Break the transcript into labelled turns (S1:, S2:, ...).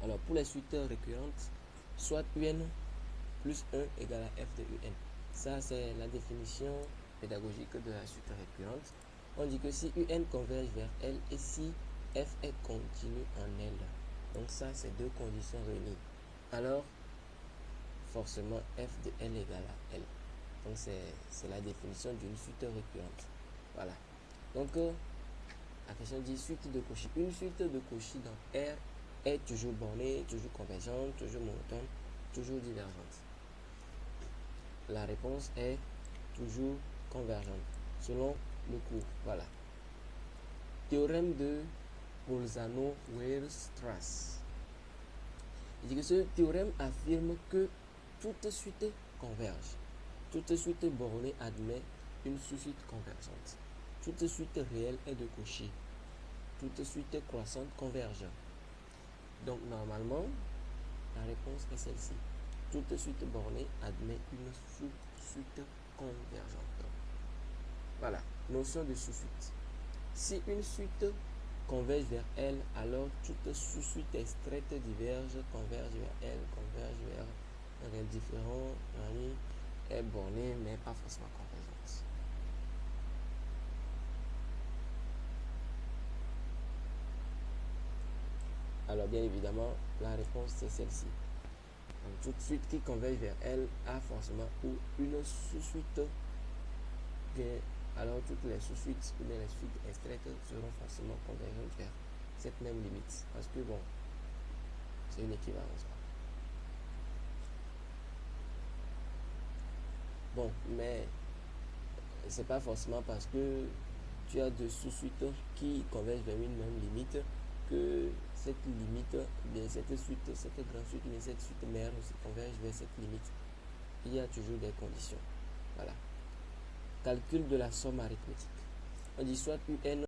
S1: Alors, pour les suites récurrentes, soit UN plus 1 égale à f de UN. Ça, c'est la définition pédagogique de la suite récurrente. On dit que si UN converge vers L et si f est continu en L. Donc ça, c'est deux conditions réunies. Alors, forcément, f de L égale à L. Donc c'est la définition d'une suite récurrente. Voilà. Donc, la question dit suite de Cauchy. Une suite de Cauchy dans R est toujours bornée, toujours convergente, toujours monotone, toujours divergente. La réponse est toujours convergente, selon le cours. Voilà. Théorème de Bolzano-Weierstrass. Il dit que ce théorème affirme que toute suite converge. Toute suite bornée admet une sous-suite convergente. Toute suite réelle est de Cauchy. Toute suite croissante converge. Donc normalement, la réponse est celle-ci. Toute suite bornée admet une sous-suite convergente. Voilà, notion de sous-suite. Si une suite converge vers L, alors toute sous-suite extraite diverge, converge vers L, converge vers un différent, est bornée, mais pas forcément convergente. Alors bien évidemment, la réponse c'est celle-ci. Donc toute suite qui converge vers L a forcément ou une sous-suite, alors toutes les sous-suites ou bien les suites extraites seront forcément convergentes vers cette même limite. Parce que bon, c'est une équivalence. Bon, mais c'est pas forcément parce que tu as deux sous-suites qui convergent vers une même limite que cette limite, bien cette suite, cette grande suite, mais cette suite mère aussi converge vers cette limite. Il y a toujours des conditions. Voilà. Calcul de la somme arithmétique. On dit soit UN